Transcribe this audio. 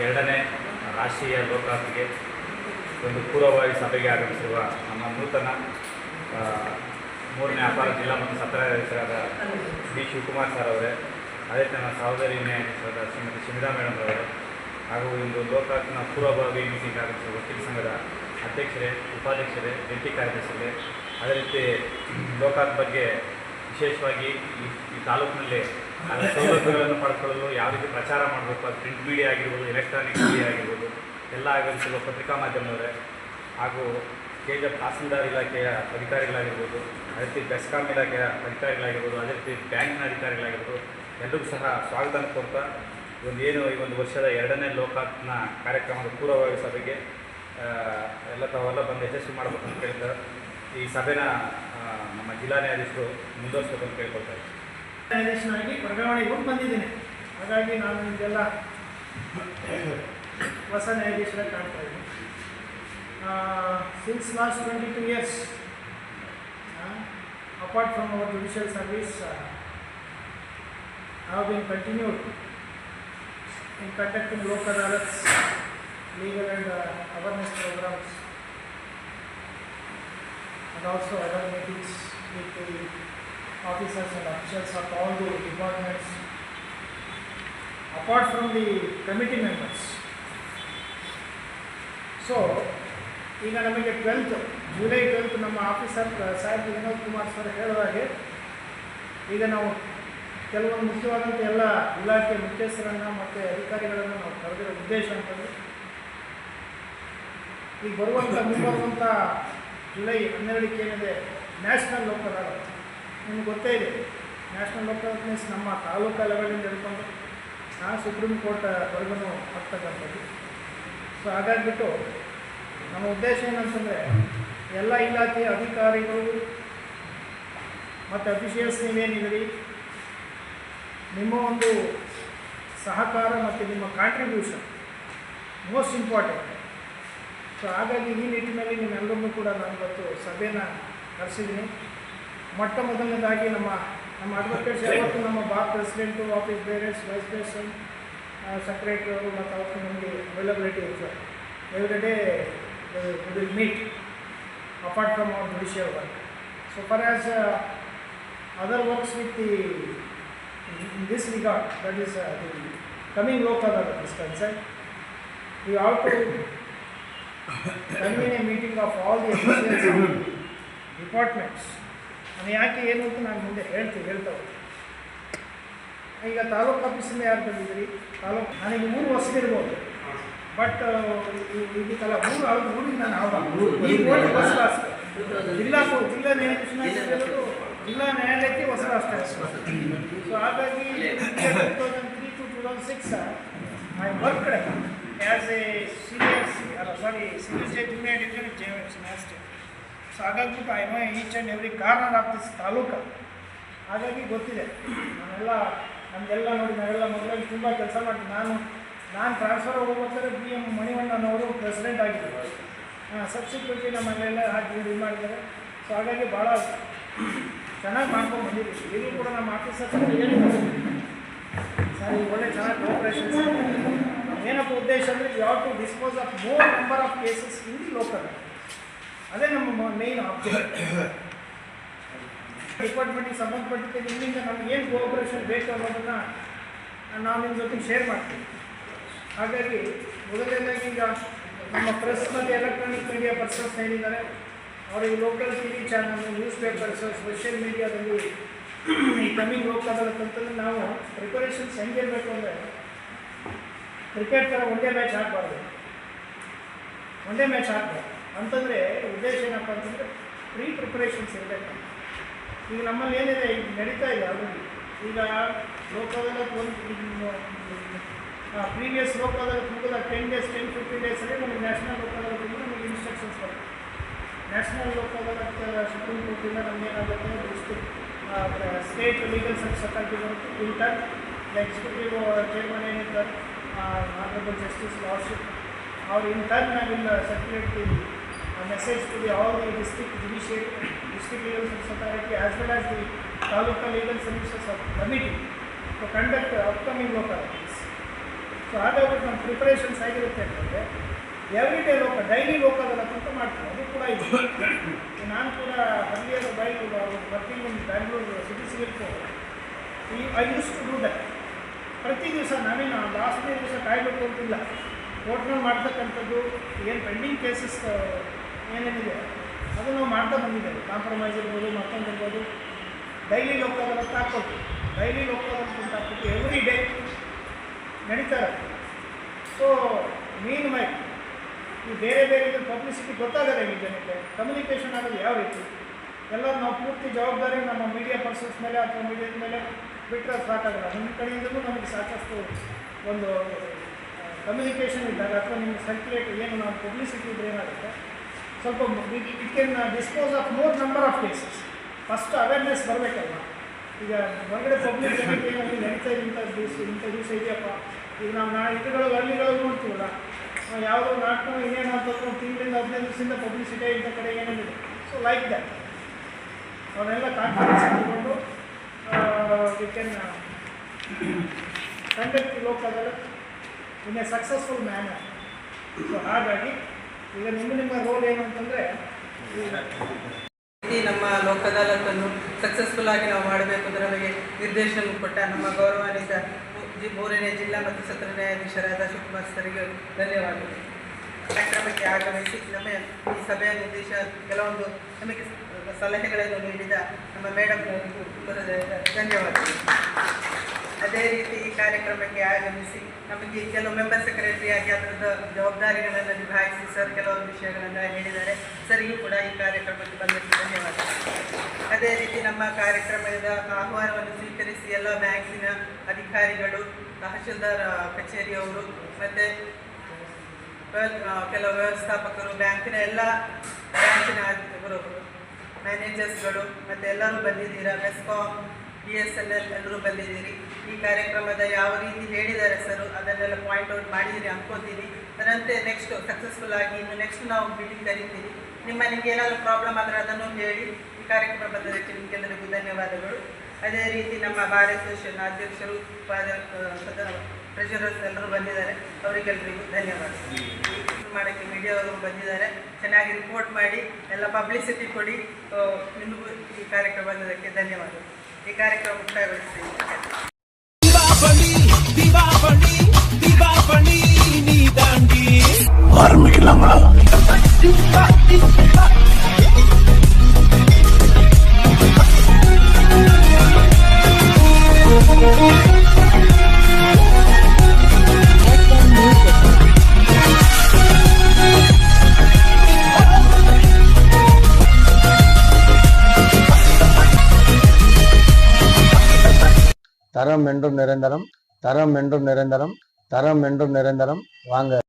ಎರಡನೇ ರಾಷ್ಟ್ರೀಯ ಲೋಕಾಯುಕ್ತಗೆ ಒಂದು ಪೂರ್ವಭಾವಿ ಸಭೆಗೆ ಆಗಮಿಸಿರುವ ನಮ್ಮ ನೂತನ ಮೂರನೇ ಅಪರ ಜಿಲ್ಲಾ ಮತ್ತು ಸತ್ರ ನ್ಯಾಯಾಧೀಶರಾದ ಡಿ ಶಿವಕುಮಾರ್ ಸರ್ ಅವರೇ, ಅದೇ ನನ್ನ ಸಹೋದರಿ ನ್ಯಾಯಾಧೀಶರಾದ ಶ್ರೀಮತಿ ಶಿಮಿರಾ ಮೇಡಮ್ ಅವರೇ, ಹಾಗೂ ಇಂದು ಲೋಕಾಯುಕ್ತನ ಪೂರ್ವಭಾವಿ ಮೀಟಿಂಗ್ ಆಗಮಿಸಿರುವ ವಕೀಲ ಸಂಘದ ಅಧ್ಯಕ್ಷರೇ, ಉಪಾಧ್ಯಕ್ಷರೇ, ಜಂಟಿ ಕಾರ್ಯದರ್ಶಿಗಳೇ, ಅದೇ ರೀತಿ ಲೋಕಾಯುಕ್ತ ಬಗ್ಗೆ ವಿಶೇಷವಾಗಿ ಈ ತಾಲೂಕಿನಲ್ಲಿ ಅದರ ಸೌಲಭ್ಯಗಳನ್ನು ಪಡ್ಕೊಳ್ಳಲು ಯಾವ ರೀತಿ ಪ್ರಚಾರ ಮಾಡಬೇಕು, ಅದು ಪ್ರಿಂಟ್ ಮೀಡಿಯಾ ಆಗಿರ್ಬೋದು, ಎಲೆಕ್ಟ್ರಾನಿಕ್ ಮೀಡಿಯಾ ಆಗಿರ್ಬೋದು, ಎಲ್ಲ ಆಗಮಿಸಿರುವ ಪತ್ರಿಕಾ ಮಾಧ್ಯಮದವರೇ, ಹಾಗೂ ಕೆಜ ತಹಸೀಲ್ದಾರ್ ಇಲಾಖೆಯ ಅಧಿಕಾರಿಗಳಾಗಿರ್ಬೋದು, ಅದೇ ರೀತಿ ಬೆಸ್ಕಾಂ ಇಲಾಖೆಯ ಅಧಿಕಾರಿಗಳಾಗಿರ್ಬೋದು, ಅದೇ ರೀತಿ ಬ್ಯಾಂಕಿನ ಅಧಿಕಾರಿಗಳಾಗಿರ್ಬೋದು, ಎಲ್ಲರಿಗೂ ಸಹ ಸ್ವಾಗತ ಕೋರ್ತಾ ಈ ಒಂದು ವರ್ಷದ ಎರಡನೇ ಲೋಕಾಯುಕ್ತನ ಕಾರ್ಯಕ್ರಮದ ಪೂರ್ವಭಾವಿ ಸಭೆಗೆ ತಾವೆಲ್ಲ ಬಂದು ಯಶಸ್ವಿ ಮಾಡಬೇಕು ಅಂತ ಕೇಳ್ತಾರೆ. ಈ ಸಭೆನ ನಮ್ಮ ಜಿಲ್ಲಾ ನ್ಯಾಯಾಧೀಶರು ಮುಂದುವರಿಸಬೇಕು ಅಂತ ಕೇಳ್ಕೊಳ್ತಾರೆ. ನ್ಯಾಯಾಧೀಶನಾಗಿ ವರ್ಗಾವಣೆಗೆ ಹೋಗಿ ಬಂದಿದ್ದೀನಿ. ಹಾಗಾಗಿ ನಾನು ನಿಮಗೆಲ್ಲ ಹೊಸ ನ್ಯಾಯಾಧೀಶರಾಗಿ ಕಾಣ್ತಾ ಇದ್ದೀನಿ. Since last 22 years, apart from our judicial service, I have been continued in conducting Lok Adalats, legal and awareness programs, and also other meetings with the officers and officials of all the departments, apart from the committee members. So, ಈಗ ನಮಗೆ 12th July 12 ನಮ್ಮ officer Saheb Vinod Kumar sir ಹೇಳುವ ಹಾಗೆ ಈಗ ನಾವು ಕೆಲವೊಂದು ಮುಖ್ಯವಾದಂಥ ಎಲ್ಲ ಇಲಾಖೆ ಮುಖ್ಯಸ್ಥರನ್ನು ಮತ್ತು ಅಧಿಕಾರಿಗಳನ್ನು ನಾವು ಕರೆದಿರೋ ಉದ್ದೇಶ ಅಂತಂದರೆ ಈಗ ಮುಂಬರುವಂಥ ಜುಲೈ 12ಕ್ಕೆ ಏನಿದೆ ನ್ಯಾಷನಲ್ ಲೋಕ್ ಅದಾಲತ್. ನಿಮ್ಗೆ ಗೊತ್ತೇ ಇದೆ, ನ್ಯಾಷನಲ್ ಲೋಕ್ ಅದಾಲತ್ ಮೀನ್ಸ್ ನಮ್ಮ ತಾಲೂಕಾ ಲೆವೆಲಿಂದ ಹಿಡ್ಕೊಂಡು ಸುಪ್ರೀಂ ಕೋರ್ಟ್ವರೆಗೂ ಆಗ್ತಕ್ಕಂಥದ್ದು. ಸೊ ಹಾಗಾಗಿಬಿಟ್ಟು ನಮ್ಮ ಉದ್ದೇಶ ಏನಂತಂದರೆ ಎಲ್ಲ ಇಲಾಖೆಯ ಅಧಿಕಾರಿಗಳು ಮತ್ತು ಅಫಿಷಿಯಲ್ಸ್ ನೀವೇನಿದ್ದೀರಿ, ನಿಮ್ಮ ಒಂದು ಸಹಕಾರ ಮತ್ತು ನಿಮ್ಮ ಕಾಂಟ್ರಿಬ್ಯೂಷನ್ ಮೋಸ್ಟ್ ಇಂಪಾರ್ಟೆಂಟ್. ಸೊ ಹಾಗಾಗಿ ಈ ನಿಟ್ಟಿನಲ್ಲಿ ನಿಮ್ಮೆಲ್ಲರನ್ನೂ ಕೂಡ ನಾನು ಇವತ್ತು ಸಭೆನ ಕರೆಸಿದ್ದೀನಿ. ಮೊಟ್ಟ ಮೊದಲನೇದಾಗಿ ನಮ್ಮ ಅಡ್ವೊಕೇಟ್ಸ್ ಯಾವತ್ತು ನಮ್ಮ president, office bearers, vice president, secretary ಅವರು ಮತ್ತು ಅವತ್ತು ನಮಗೆ ಅವೈಲಬಿಲಿಟಿ ಇರ್ತದೆ. Every day we will meet apart from our judicial work. So far as other works with in this regard, that is the coming Lok Adalat is concerned, we have to convene a meeting of all the officials of the departments. ನಾನು ಯಾಕೆ ಏನು ಅಂತ ನಾನು ಮುಂದೆ ಹೇಳ್ತೇವೆ. ಈಗ ತಾಲೂಕು ಆಫೀಸಿಂದ ಯಾರು ಬಂದಿದ್ದೀರಿ, ನನಗೆ 3 ವರ್ಷದಿರ್ಬೋದು, ಬಟ್ ಇದಕ್ಕೆಲ್ಲ 3 ಊರಿಗೆ ನಾನು ಈ ಕೋರ್ಟ್ ಹೊಸ ರಾಷ್ಟ್ರ ಜಿಲ್ಲಾ ನ್ಯಾಯಾಧೀಶನಾಗಿರೋದು ಜಿಲ್ಲಾ ನ್ಯಾಯಾಲಯಕ್ಕೆ ಹೊಸ ರಾಷ್ಟ್ರ. ಸೊ ಹಾಗಾಗಿ 2003 to 2006 I worked as A senior junior division JMFC ನ್ಯಾಯಾಧೀಶ. ಸೊ ಹಾಗಾಗ್ಬಿಟ್ಟು I know each and every corner of this taluk. ಹಾಗಾಗಿ ಗೊತ್ತಿದೆ ನಮಗೆಲ್ಲ ನೋಡಿ, ನಾವೆಲ್ಲ ಮೊದಲಾಗಿ ತುಂಬ ಕೆಲಸ ಮಾಡ್ತೀವಿ. ನಾನು ಟ್ರಾನ್ಸ್ಫರ್ ಹೋಗ್ಬೇಕಾದ್ರೆ BM ಮಣಿವಣ್ಣನವರು ಪ್ರೆಸಿಡೆಂಟ್ ಆಗಿದ್ದರು. ಸಬ್ಸಿಕ್ವೆಂಟ್ಲಿ ನಮ್ಮಲ್ಲೆಲ್ಲ ಇದು ಮಾಡಿದ್ದಾರೆ. ಸೊ ಹಾಗಾಗಿ ಭಾಳ ಚೆನ್ನಾಗಿ ಮಾಡ್ಕೊಂಡು ಬಂದಿದ್ದೀವಿ. ಈಗಲೂ ಕೂಡ ನಮ್ಮ ಆಫೀಸರ್ಸ್ ಹೇಳಿದ್ದಾರೆ, ಸರ್ ಈಗ ಒಳ್ಳೆ ಚೆನ್ನಾಗಿ ಕೋಆಪ್ರೇಷನ್ಸ್. ಏನಪ್ಪ ಉದ್ದೇಶ ಅಂದರೆ you have to dispose of more number of cases in the local. ಅದೇ ನಮ್ಮ ಮೇನ್ ಆಬ್ಜೆಕ್ಟ್. ಡಿಪಾರ್ಟ್ಮೆಂಟಿಗೆ ಸಂಬಂಧಪಟ್ಟಿದ್ದ ನಿಮ್ಮಿಂದ ನಮ್ಗೆ ಏನು ಕೋಆಪ್ರೇಷನ್ ಬೇಕು ಅನ್ನೋದನ್ನು ನಾವು ನಿಮ್ಮ ಜೊತೆಗೆ ಶೇರ್ ಮಾಡ್ತೀವಿ. ಹಾಗಾಗಿ ಮೊದಲನೇದಾಗಿ ಈಗ ನಮ್ಮ ಪ್ರೆಸ್ ಮತ್ತು ಎಲೆಕ್ಟ್ರಾನಿಕ್ ಮೀಡಿಯಾ ಪರ್ಸನ್ಸ್ ಏನಿದ್ದಾರೆ ಅವರಿಗೆ local TV channel, news papers, social ಮೀಡಿಯಾದಲ್ಲಿ ಈ ಕಮಿಂಗ್ ಲೋಕ್ ಅದಾಲತ್ ಅಂತಂದರೆ ನಾವು ಪ್ರಿಪರೇಷನ್ಸ್ ಹೆಂಗಿರಬೇಕು ಅಂದರೆ ಕ್ರಿಕೆಟ್ ಥರ ಒಂದೇ ಮ್ಯಾಚ್ ಆಡಬಾರ್ದು ಅಂತಂದರೆ ಉದ್ದೇಶ ಏನಪ್ಪ ಅಂತಂದರೆ ಪ್ರಿಪರೇಷನ್ಸ್ ಇರಬೇಕು. ಈಗ ನಮ್ಮಲ್ಲಿ ಏನಿದೆ ಈಗ ನಡೀತಾ ಇದೆ ಆಲ್ರೆಡಿ. ಈಗ ಲೋಕ್ ಅದಾಲತ್ ಪ್ರೀವಿಯಸ್ ಲೋಕ್ ಅದಾಲತ್ ಮುಗಿದ 10 days 10-15 ಡೇಸಲ್ಲಿ ನಮಗೆ ನ್ಯಾಷನಲ್ ಲೋಕ್ ಅದಾಲತ್ ನಮಗೆ ಇನ್ಸ್ಟ್ರಕ್ಷನ್ಸ್ ಬರುತ್ತೆ. ನ್ಯಾಷನಲ್ ಲೋಕ್ ಅದಾಲತ್ ಸುಪ್ರೀಂ ಕೋರ್ಟಿಂದ ನಮ್ಗೆ ಏನಾಗುತ್ತೆ, ಸ್ಟೇಟ್ ಲೀಗಲ್ ಸರ್ವಿಸ್ ಅಥಾರಿಟಿ ಬರುತ್ತೆ. ಇಂಟರ್ ಎಕ್ಸಿಕ್ಯೂಟಿವ್ ಚೇರ್ಮನ್ ಏನಿರ್ತಾರೆ ಆನರಬಲ್ ಜಸ್ಟಿಸ್ ಲಾರ್ಡ್ಶಿಪ್, ಅವ್ರು in turn will circulate the message to the all the district judiciary, district legal service authority as well as the taluka legal services of committee to conduct upcoming local audits. So so ಹಾಗಾಗ್ಬಿಟ್ಟು ನಮ್ಮ preparations ಆಗಿರುತ್ತೆ ಅಂತಂದರೆ every day daily Lok Adalat ಅಂತ ಮಾಡ್ತೀವಿ. ಅದು ಕೂಡ ಇದೆ. ನಾನು ಕೂಡ ಹಳ್ಳಿಯರ ಬೈಕ್ working in Bangalore city civil court I use to do that. ಪ್ರತಿ ದಿವಸ ನಾವೇನು ಲಾಸ್ಟ್ನೇ ದಿವಸ ಕಾಯಬೇಕು ಅಂತಿಲ್ಲ. ಕೋರ್ಟ್ನಲ್ಲಿ ಮಾಡ್ತಕ್ಕಂಥದ್ದು ಏನು ಪೆಂಡಿಂಗ್ ಕೇಸಸ್ ಏನೇನಿದೆ ಅದು ನಾವು ಮಾಡ್ತಾ ಬಂದಿದ್ದೇವೆ. ಕಾಂಪ್ರಮೈಸ್ ಇರ್ಬೋದು, ಮತ್ತೊಂದು ಇರ್ಬೋದು. ಡೈಲಿ ಲೋಕದಾಲತ್ ಹಾಕ್ಕೊಡ್ತೀವಿ. ಡೈಲಿ ಲೋಕದಾಲತ್ ಅಂತ ಹಾಕ್ಬಿಟ್ಟು ಎವ್ರಿ ಡೇ ನಡೀತಾ ಇರುತ್ತೆ. ಸೊ ಮೀನ್ ಮೈ ಈ ಬೇರೆ ಬೇರೆ ಪಬ್ಲಿಸಿಟಿ ಗೊತ್ತಾಗಲ್ಲ ಈ ಜನಕ್ಕೆ. ಕಮ್ಯುನಿಕೇಷನ್ ಆಗೋದು ಯಾವ ರೀತಿ ಎಲ್ಲ ನಾವು ಪೂರ್ತಿ ಜವಾಬ್ದಾರಿ ನಮ್ಮ ಮೀಡಿಯಾ ಪರ್ಸನ್ಸ್ ಮೇಲೆ ಅಥವಾ ಮೀಡಿಯಾದ ಮೇಲೆ ಬಿಟ್ಟರೆ ಸಾಕಾಗಲ್ಲ. ನಿಮ್ಮ ಕಡೆಯಿಂದಲೂ ನಮಗೆ ಸಾಕಷ್ಟು ಒಂದು ಕಮ್ಯುನಿಕೇಷನ್ ಇದ್ದಾಗ ಅಥವಾ ನಿಮ್ಮ ಸರ್ಕ್ಯುಲೇಟ್ ಏನು ನಾವು ಪಬ್ಲಿಸಿಟಿ ಇದ್ರೆ ಏನಾಗುತ್ತೆ ಸ್ವಲ್ಪ it can dispose of more number of cases. First awareness ಬರಬೇಕಲ್ಲ. ಈಗ ಹೊರಗಡೆ ಪಬ್ಲಿಕ್ ಜನಕ್ಕೆ ಏನಾಗಿ ನಡೀತಾ ಇದೆ ಇಂಥ ದಿವಸ ಇದೆಯಪ್ಪ. ಈಗ ನಾವು ಇದಗಳು ಹಳ್ಳಿಗಳು ನೋಡ್ತೀವಲ್ಲ, ಯಾವುದೋ ನಾಟಕ ಇನ್ನೇನು ಅಂತಂದ್ರೆ ಒಂದು ತಿಂಗಳಿಂದ 15 ದಿವಸದಿಂದ ಪಬ್ಲಿಸಿಟಿ ಇಂಥ ಕಡೆ ಏನೇನಿದೆ. ಸೊ ಲೈಕ್ ದಟ್ ಅವನ್ನೆಲ್ಲ ಕಾನ್ಫಿಡೆನ್ಸ್ ತಗೊಂಡು we can conduct Lok Adalat in a successful manner. So ಹಾಗಾಗಿ ಈಗ ನಿಮ್ಮ ರೋಲ್ ಏನು ಅಂತಂದರೆ ನಮ್ಮ ಲೋಕ್ ಅದಾಲತನ್ನು ಸಕ್ಸಸ್ಫುಲ್ ಆಗಿ ನಾವು ಮಾಡಬೇಕು ಅಂದರೆ ನಮಗೆ ನಿರ್ದೇಶನ ಕೊಟ್ಟ ನಮ್ಮ ಗೌರವಾನ್ವಿತ 3ನೇ ಜಿಲ್ಲಾ ಮತ್ತು ಸತ್ರ ನ್ಯಾಯಾಧೀಶರಾದ ಶಿವಕುಮಾರ್ ಸರಿಗೆ ಧನ್ಯವಾದಗಳು. ಕಾರ್ಯಕ್ರಮಕ್ಕೆ ಆಗಮಿಸಿ ನಮ್ಮ ಈ ಸಭೆಯ ನಿರ್ದೇಶ ಕೆಲವೊಂದು ನಮಗೆ ಸಲಹೆಗಳನ್ನು ನೀಡಿದ ನಮ್ಮ ಮೇಡಮ್ನವರಿಗೂ ತುಂಬ ಧನ್ಯವಾದಗಳು. ಅದೇ ರೀತಿ ಈ ಕಾರ್ಯಕ್ರಮಕ್ಕೆ ಆಗಮಿಸಿ ನಮಗೆ ಕೆಲವು ಮೆಂಬರ್ ಸೆಕ್ರೆಟರಿಯಾಗಿ ಅದರದ ಜವಾಬ್ದಾರಿಗಳನ್ನು ನಿಭಾಯಿಸಿ ಸರ್ ಕೆಲವೊಂದು ವಿಷಯಗಳನ್ನು ಹೇಳಿದ್ದಾರೆ. ಸರಿಗೂ ಕೂಡ ಈ ಕಾರ್ಯಕ್ರಮಕ್ಕೆ ಬಂದಕ್ಕೆ ಧನ್ಯವಾದಗಳು. ಅದೇ ರೀತಿ ನಮ್ಮ ಕಾರ್ಯಕ್ರಮದ ಆಹ್ವಾನವನ್ನು ಸ್ವೀಕರಿಸಿ ಎಲ್ಲ ಬ್ಯಾಂಕಿನ ಅಧಿಕಾರಿಗಳು, ತಹಶೀಲ್ದಾರ್ ಕಚೇರಿಯವರು ಮತ್ತು ಕೆಲವು ವ್ಯವಸ್ಥಾಪಕರು, ಬ್ಯಾಂಕಿನ ಎಲ್ಲ ಬ್ರಾಂಚಿನ ಮ್ಯಾನೇಜರ್ಸ್ಗಳು ಮತ್ತು ಎಲ್ಲರೂ ಬಂದಿದ್ದೀರಾ. ಬೆಸ್ಕಾಂ, BSNL ಎಲ್ಲರೂ ಬಂದಿದ್ದೀರಿ. ಈ ಕಾರ್ಯಕ್ರಮದ ಯಾವ ರೀತಿ ಹೇಳಿದ್ದಾರೆ ಸರ್ ಅದನ್ನೆಲ್ಲ ಪಾಯಿಂಟ್ ಔಟ್ ಮಾಡಿದ್ದೀರಿ ಅನ್ಕೋತೀನಿ. ಅದರಂತೆ ನೆಕ್ಸ್ಟ್ ಸಕ್ಸಸ್ಫುಲ್ ಆಗಿ ಇನ್ನು ನೆಕ್ಸ್ಟ್ ನಾವು ಮೀಟಿಂಗ್ ಕರಿತೀವಿ. ನಿಮಗೆ ಏನಾದರೂ ಪ್ರಾಬ್ಲಮ್ ಆದರೆ ಅದನ್ನು ಹೇಳಿ. ಈ ಕಾರ್ಯಕ್ರಮ ಬಂದದಕ್ಕೆ ನಿಮಗೆಲ್ಲರಿಗೂ ಧನ್ಯವಾದಗಳು. ಅದೇ ರೀತಿ ನಮ್ಮ ಬಾರ್ ಅಸೋಸಿಯೇಷನ್ ಅಧ್ಯಕ್ಷರು, ಟ್ರೆಷರರ್ಸ್ ಎಲ್ಲರೂ ಬಂದಿದ್ದಾರೆ. ಅವರಿಗೆಲ್ಲರಿಗೂ ಧನ್ಯವಾದಗಳು. ಮಾಡೋಕ್ಕೆ ಮೀಡಿಯಾವರು ಬಂದಿದ್ದಾರೆ. ಚೆನ್ನಾಗಿ ರಿಪೋರ್ಟ್ ಮಾಡಿ ಎಲ್ಲ ಪಬ್ಲಿಸಿಟಿ ಕೊಡಿ. ನಿಮಗೂ ಈ ಕಾರ್ಯಕ್ರಮ ಬಂದದಕ್ಕೆ ಧನ್ಯವಾದಗಳು. ಈ ಕಾರ್ಯಕ್ರಮ ಮುಕ್ತಾಯಗೊಳಿಸ್ತೀನಿ. தரம் என்றும் நிரந்தரம், தரம் என்றும் நிரந்தரம், தரம் என்றும் நிரந்தரம். வாங்க.